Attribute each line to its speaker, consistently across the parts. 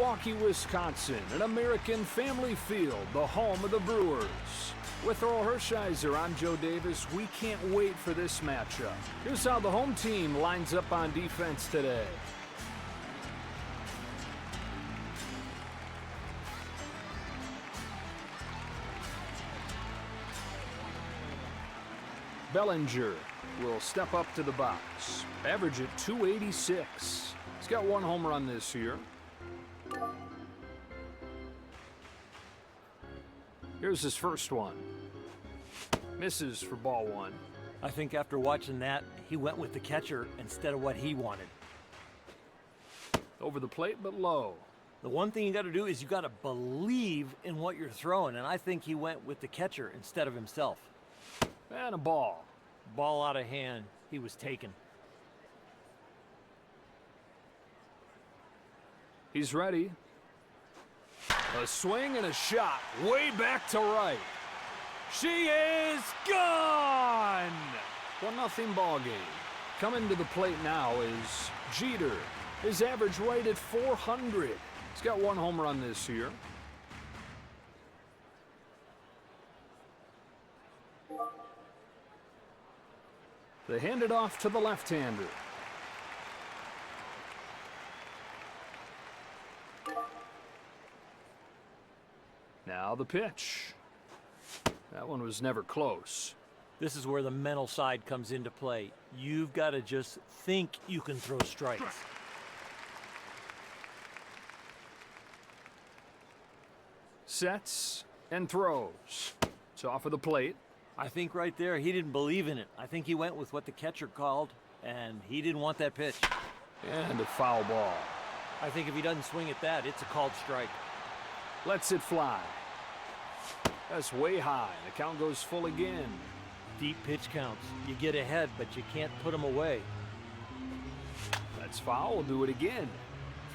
Speaker 1: Milwaukee, Wisconsin, an American Family Field, the home of the Brewers. With Earl Hershiser, I'm Joe Davis. We can't wait for this matchup. Here's how the home team lines up on defense today. Bellinger will step up to the box. Average at .286. He's got one home run this year. Here's his first one. Misses for ball one.
Speaker 2: I think after watching that, he went with the catcher instead of what he wanted.
Speaker 1: Over the plate, but low.
Speaker 2: The one thing you got to do is you got to believe in what you're throwing, and I think he went with the catcher instead of himself.
Speaker 1: And a ball.
Speaker 2: Ball out of hand. He was taken.
Speaker 1: He's ready. A swing and a shot way back to right. She is gone! 1-0 ball game. Coming to the plate now is Jeter. His average right at .400. He's got one home run this year. They hand it off to the left-hander. Now the pitch. That one was never close.
Speaker 2: This is where the mental side comes into play. You've got to just think you can throw strikes.
Speaker 1: Sets and throws. It's off of the plate.
Speaker 2: I think right there he didn't believe in it. I think he went with what the catcher called, and he didn't want that pitch.
Speaker 1: And a foul ball.
Speaker 2: I think if he doesn't swing at that, it's a called strike.
Speaker 1: Lets it fly. That's way high. The count goes full again.
Speaker 2: Deep pitch counts. You get ahead, but you can't put them away.
Speaker 1: That's foul. We'll do it again.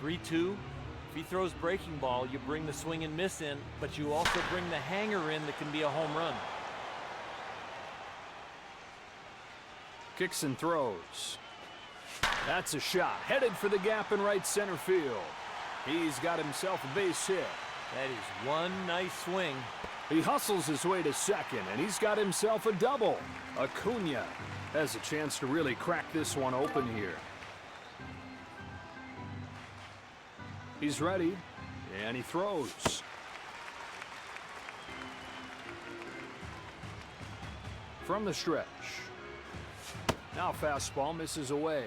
Speaker 2: 3-2. If he throws breaking ball, you bring the swing and miss in, but you also bring the hanger in that can be a home run.
Speaker 1: Kicks and throws. That's a shot. Headed for the gap in right center field. He's got himself a base hit.
Speaker 2: That is one nice swing.
Speaker 1: He hustles his way to second, and he's got himself a double. Acuna has a chance to really crack this one open here. He's ready, and he throws. From the stretch. Now fastball misses away.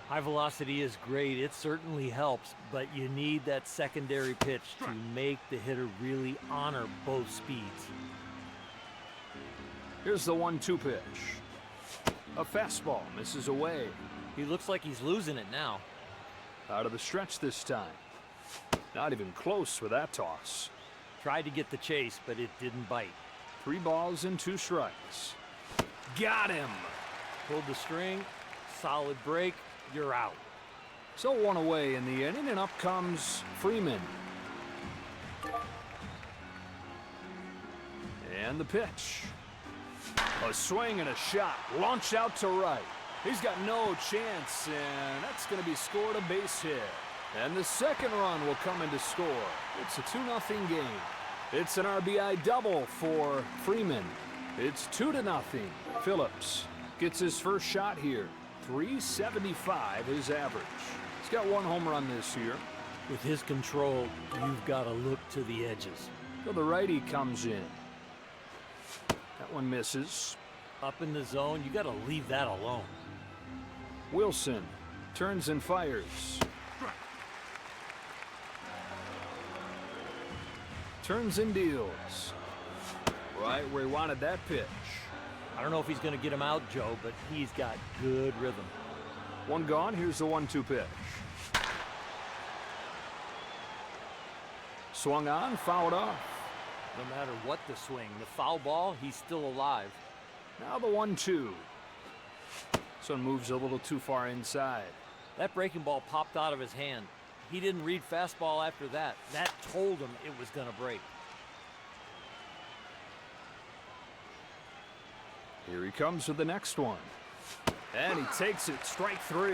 Speaker 2: High velocity is great. It certainly helps, but you need that secondary pitch to make the hitter really honor both speeds.
Speaker 1: Here's the 1-2 pitch. A fastball misses away.
Speaker 2: He looks like he's losing it now.
Speaker 1: Out of the stretch this time. Not even close with that toss.
Speaker 2: Tried to get the chase, but it didn't bite.
Speaker 1: 3 balls and 2 strikes. Got him!
Speaker 2: Pulled the string, solid break, you're out.
Speaker 1: So 1 away in the inning, and up comes Freeman. And the pitch. A swing and a shot. Launch out to right. He's got no chance, and that's going to be scored a base hit. And the second run will come in to score. It's a 2-0 game. It's an RBI double for Freeman. It's 2-0. Phillips gets his first shot here. .375 his average. He's got 1 home run this year.
Speaker 2: With his control, you've got to look to the edges.
Speaker 1: So the righty comes in. That one misses.
Speaker 2: Up in the zone, you got to leave that alone.
Speaker 1: Wilson turns and fires. Turns and deals. Right where he wanted that pitch.
Speaker 2: I don't know if he's going to get him out, Joe, but he's got good rhythm.
Speaker 1: 1 gone. Here's the 1-2 pitch. Swung on, fouled off.
Speaker 2: No matter what the swing, the foul ball, he's still alive.
Speaker 1: Now the 1-2. This one moves a little too far inside.
Speaker 2: That breaking ball popped out of his hand. He didn't read fastball after that. That told him it was going to break.
Speaker 1: Here he comes with the next one. And he takes it, strike 3.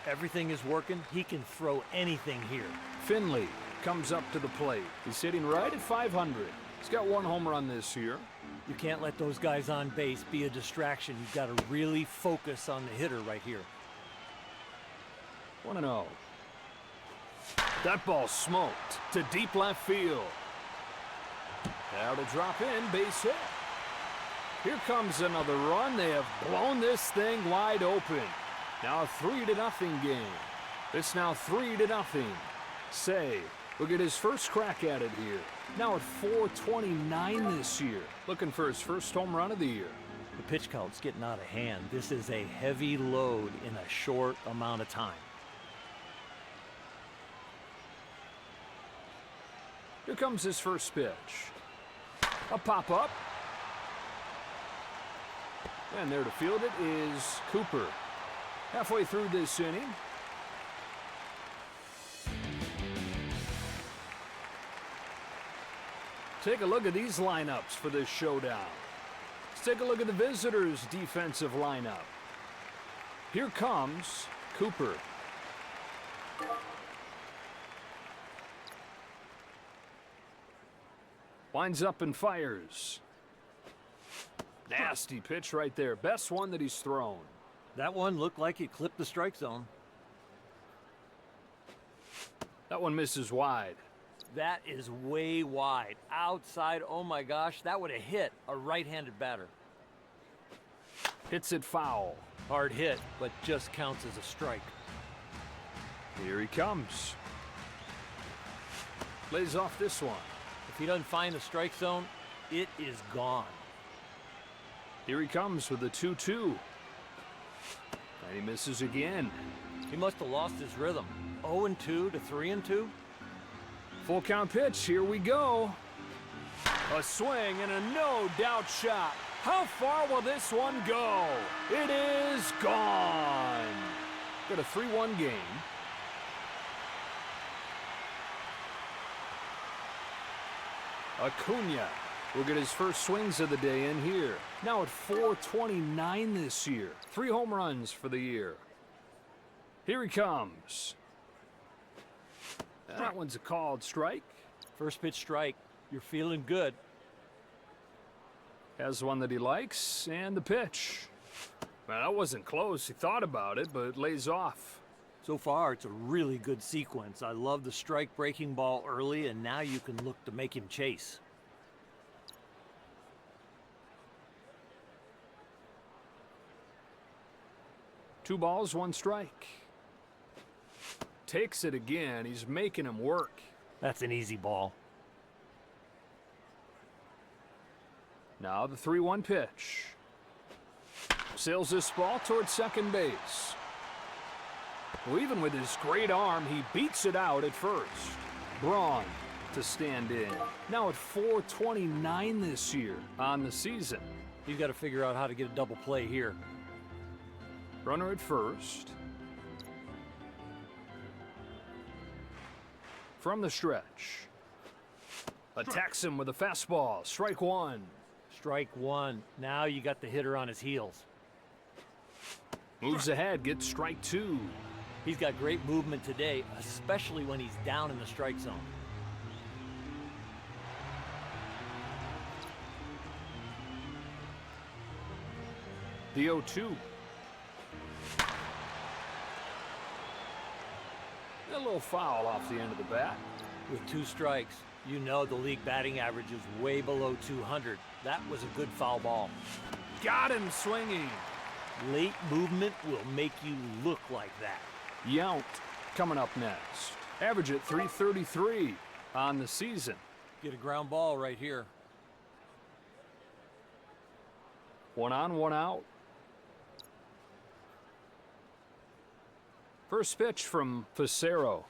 Speaker 2: Everything is working. He can throw anything here.
Speaker 1: Finley comes up to the plate. He's hitting right at 500. He's got 1 home run this year.
Speaker 2: You can't let those guys on base be a distraction. You've got to really focus on the hitter right here.
Speaker 1: 1-0. That ball smoked to deep left field. Now to drop in, base hit. Here comes another run. They have blown this thing wide open. Now a 3-0 game. It's now 3-0. Say, look at his first crack at it here. Now at 429 this year. Looking for his first home run of the year.
Speaker 2: The pitch count's getting out of hand. This is a heavy load in a short amount of time.
Speaker 1: Here comes his first pitch. A pop-up. And there to field it is Cooper. Halfway through this inning. Take a look at these lineups for this showdown. Let's take a look at the visitors' defensive lineup. Here comes Cooper. Winds up and fires. Nasty pitch right there. Best one that he's thrown.
Speaker 2: That one looked like it clipped the strike zone.
Speaker 1: That one misses wide.
Speaker 2: That is way wide. Outside, oh my gosh, that would have hit a right-handed batter.
Speaker 1: Hits it foul.
Speaker 2: Hard hit, but just counts as a strike.
Speaker 1: Here he comes. Lays off this one.
Speaker 2: If he doesn't find the strike zone, it is gone.
Speaker 1: Here he comes with a 2-2. And he misses again.
Speaker 2: He must have lost his rhythm. 0-2 to 3-2.
Speaker 1: Full count pitch, here we go. A swing and a no-doubt shot. How far will this one go? It is gone. Got a 3-1 game. Acuna will get his first swings of the day in here. Now at 429 this year. 3 home runs for the year. Here he comes. That one's a called strike.
Speaker 2: First pitch strike. You're feeling good.
Speaker 1: Has one that he likes, and the pitch. Well, that wasn't close. He thought about it, but it lays off.
Speaker 2: So far, it's a really good sequence. I love the strike breaking ball early, and now you can look to make him chase.
Speaker 1: Two balls, 1 strike. Takes it again. He's making him work.
Speaker 2: That's an easy ball.
Speaker 1: Now the 3-1 pitch. Sails this ball towards second base. Well, even with his great arm, he beats it out at first. Braun to stand in. Now at 429 this year on the season.
Speaker 2: You've got to figure out how to get a double play here.
Speaker 1: Runner at first. From the stretch. Attacks him with a fastball. Strike 1.
Speaker 2: Strike 1. Now you got the hitter on his heels.
Speaker 1: Moves ahead, gets strike 2.
Speaker 2: He's got great movement today, especially when he's down in the strike zone.
Speaker 1: The 0-2. A little foul off the end of the bat.
Speaker 2: With 2 strikes, you know the league batting average is way below 200. That was a good foul ball.
Speaker 1: Got him swinging.
Speaker 2: Late movement will make you look like that.
Speaker 1: Yount coming up next. Average at 333 on the season.
Speaker 2: Get a ground ball right here.
Speaker 1: 1 on, 1 out. First pitch from Facero.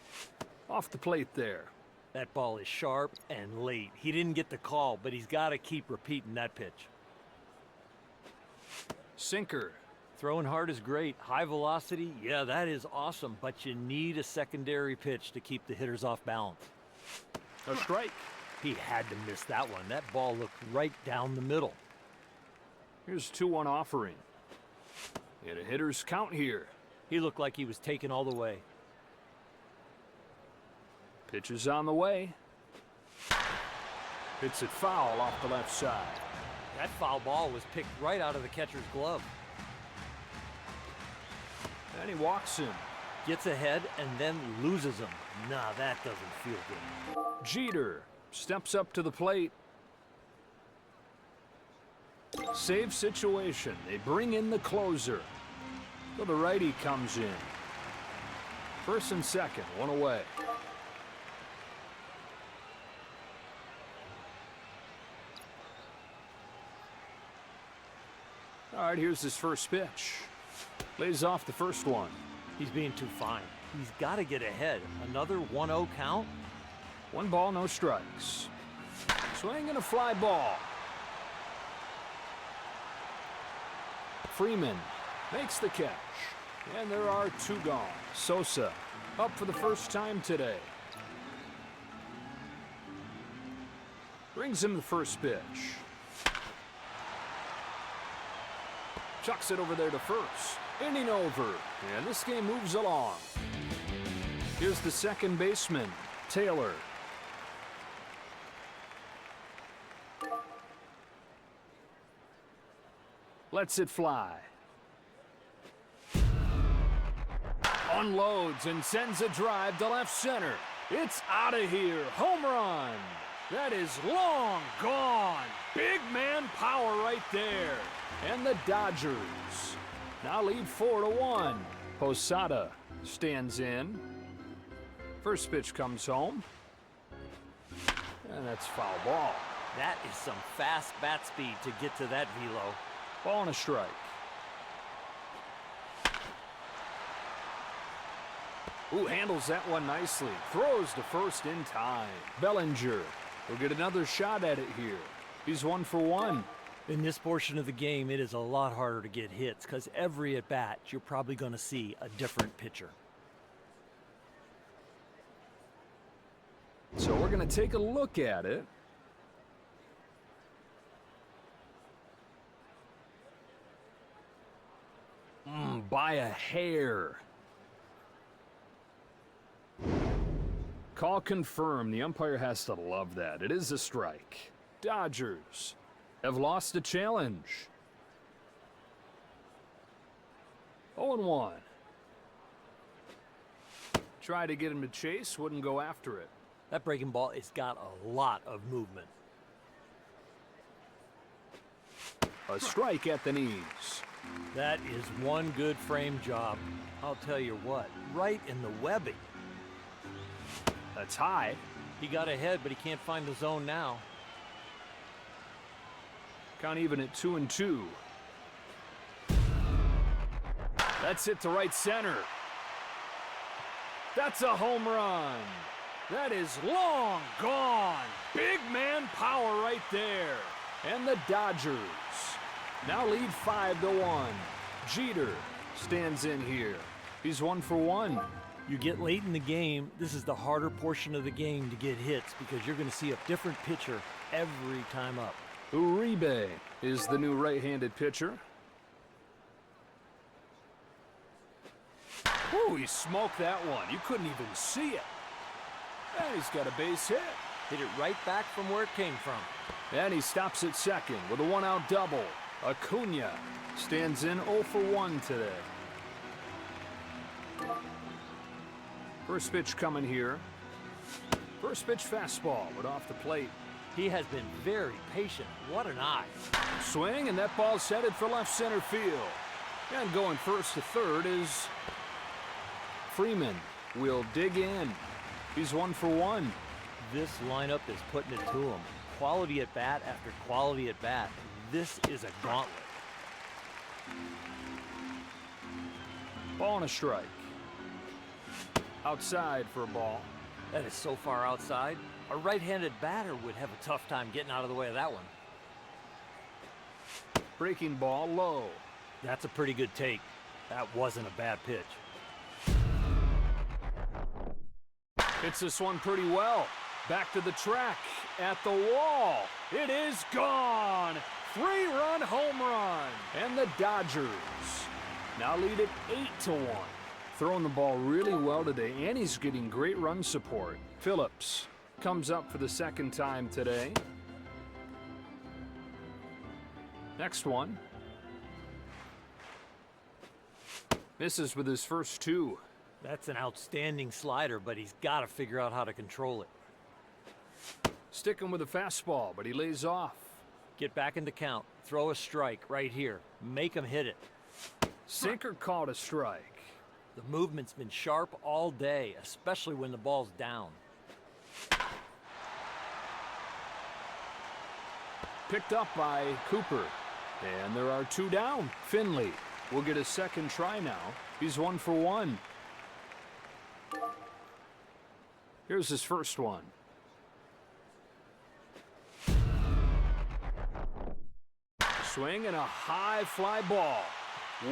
Speaker 1: Off the plate there.
Speaker 2: That ball is sharp and late. He didn't get the call, but he's got to keep repeating that pitch.
Speaker 1: Sinker.
Speaker 2: Throwing hard is great. High velocity, yeah, that is awesome, but you need a secondary pitch to keep the hitters off balance.
Speaker 1: A strike.
Speaker 2: He had to miss that one. That ball looked right down the middle.
Speaker 1: Here's 2-1 offering. And a hitter's count here.
Speaker 2: He looked like he was taken all the way.
Speaker 1: Pitch is on the way. Hits it foul off the left side.
Speaker 2: That foul ball was picked right out of the catcher's glove.
Speaker 1: And he walks him.
Speaker 2: Gets ahead and then loses him. Nah, that doesn't feel good.
Speaker 1: Jeter steps up to the plate. Save situation. They bring in the closer. So the righty comes in. First and second, one away. All right, here's his first pitch. Lays off the first one.
Speaker 2: He's being too fine. He's got to get ahead. Another 1-0 count.
Speaker 1: 1 ball, no strikes. Swing and a fly ball. Freeman makes the catch. And there are 2 gone. Sosa up for the first time today. Brings him the first pitch. Chucks it over there to first. Inning over, and this game moves along. Here's the second baseman, Taylor. Lets it fly. Unloads and sends a drive to left center. It's out of here. Home run. That is long gone. Big man power right there. And the Dodgers now lead 4-1. Posada stands in. First pitch comes home. And that's foul ball.
Speaker 2: That is some fast bat speed to get to that velo.
Speaker 1: Ball and a strike. Ooh, handles that one nicely. Throws to first in time. Bellinger will get another shot at it here. He's 1 for 1.
Speaker 2: In this portion of the game, it is a lot harder to get hits because every at-bat, you're probably going to see a different pitcher.
Speaker 1: So we're going to take a look at it. By a hair. Call confirmed. The umpire has to love that. It is a strike. Dodgers have lost the challenge. 0-1. Try to get him to chase, wouldn't go after it.
Speaker 2: That breaking ball has got a lot of movement.
Speaker 1: A strike at the knees.
Speaker 2: That is one good frame job. I'll tell you what, right in the webbing.
Speaker 1: That's high.
Speaker 2: He got ahead, but he can't find the zone now.
Speaker 1: Count even at 2-2. That's it to right center. That's a home run. That is long gone. Big man power right there. And the Dodgers now lead 5-1. Jeter stands in here. He's 1 for 1.
Speaker 2: You get late in the game, this is the harder portion of the game to get hits because you're going to see a different pitcher every time up.
Speaker 1: Uribe is the new right-handed pitcher. Ooh, he smoked that one. You couldn't even see it. And he's got a base hit.
Speaker 2: Hit it right back from where it came from.
Speaker 1: And he stops at second with a one-out double. Acuna stands in 0 for 1 today. First pitch coming here. First pitch fastball, but off the plate.
Speaker 2: He has been very patient. What an eye.
Speaker 1: Swing, and that ball's headed for left center field. And going first to third is Freeman. Will dig in. He's 1 for 1.
Speaker 2: This lineup is putting it to him. Quality at bat after quality at bat. This is a gauntlet.
Speaker 1: Ball and a strike. Outside for a ball.
Speaker 2: That is so far outside. A right-handed batter would have a tough time getting out of the way of that one.
Speaker 1: Breaking ball low.
Speaker 2: That's a pretty good take. That wasn't a bad pitch.
Speaker 1: Hits this one pretty well. Back to the track, at the wall. It is gone. 3-run home run. And the Dodgers now lead it 8-1. Throwing the ball really well today, and he's getting great run support. Phillips comes up for the second time today. Next one. Misses with his first two.
Speaker 2: That's an outstanding slider, but he's got to figure out how to control it.
Speaker 1: Sticking with a fastball, but he lays off.
Speaker 2: Get back into count. Throw a strike right here. Make him hit it.
Speaker 1: Sinker called a strike.
Speaker 2: The movement's been sharp all day, especially when the ball's down.
Speaker 1: Picked up by Cooper. And there are two down. Finley will get a second try now. He's 1 for 1. Here's his first one. Swing and a high fly ball.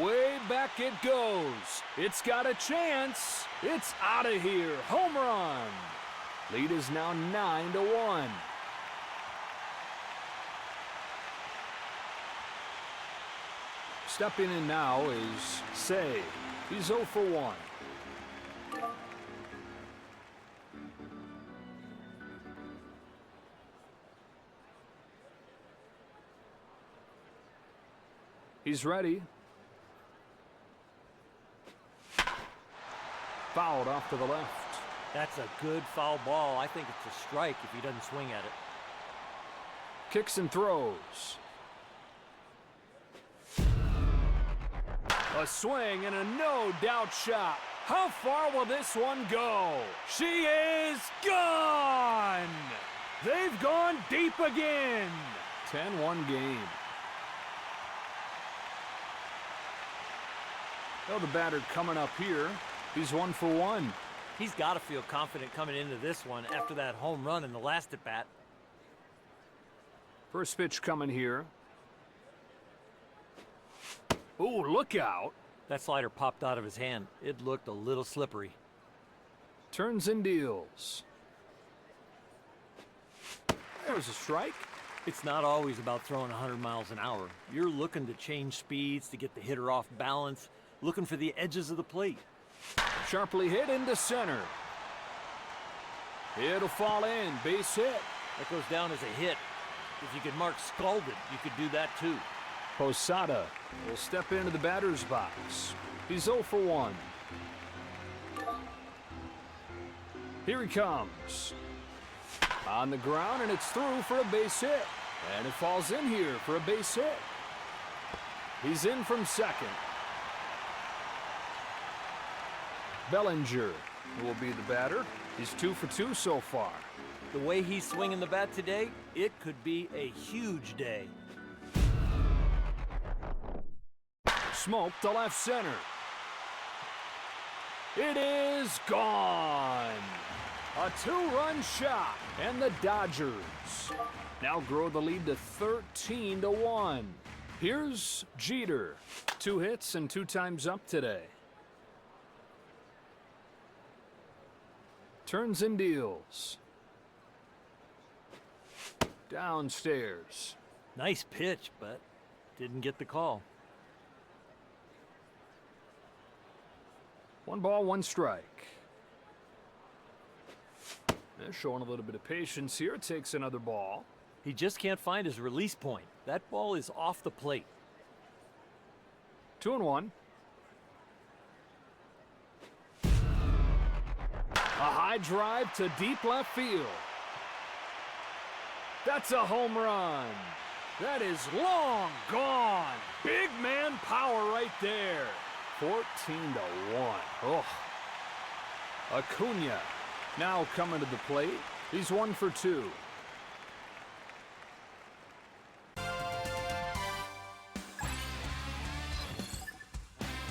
Speaker 1: Way back it goes. It's got a chance. It's out of here. Home run. Lead is now 9-1. Stepping in now is Say. He's 0 for 1. He's ready. Fouled off to the left.
Speaker 2: That's a good foul ball. I think it's a strike if he doesn't swing at it.
Speaker 1: Kicks and throws. A swing and a no-doubt shot. How far will this one go? She is gone! They've gone deep again. 10-1 game. Oh, the batter coming up here. He's 1 for 1.
Speaker 2: He's got to feel confident coming into this one after that home run in the last at-bat.
Speaker 1: First pitch coming here. Oh, look out.
Speaker 2: That slider popped out of his hand. It looked a little slippery.
Speaker 1: Turns and deals. There's a strike.
Speaker 2: It's not always about throwing 100 miles an hour. You're looking to change speeds to get the hitter off balance, looking for the edges of the plate.
Speaker 1: Sharply hit into center. It'll fall in. Base hit.
Speaker 2: That goes down as a hit. If you could mark scalded, you could do that too.
Speaker 1: Posada will step into the batter's box. He's 0 for 1. Here he comes. On the ground, and it's through for a base hit. And it falls in here for a base hit. He's in from second. Bellinger will be the batter. He's 2 for 2 so far.
Speaker 2: The way he's swinging the bat today, it could be a huge day.
Speaker 1: Smoked to left center. It is gone. A 2-run shot, and the Dodgers now grow the lead to 13-1. Here's Jeter. 2 hits and 2 times up today. Turns and deals. Downstairs.
Speaker 2: Nice pitch, but didn't get the call.
Speaker 1: 1 ball, 1 strike. They're showing a little bit of patience here. Takes another ball.
Speaker 2: He just can't find his release point. That ball is off the plate.
Speaker 1: 2-1. A high drive to deep left field. That's a home run. That is long gone. Big man power right there. 14-1. Oh. Acuna now coming to the plate. He's 1 for 2.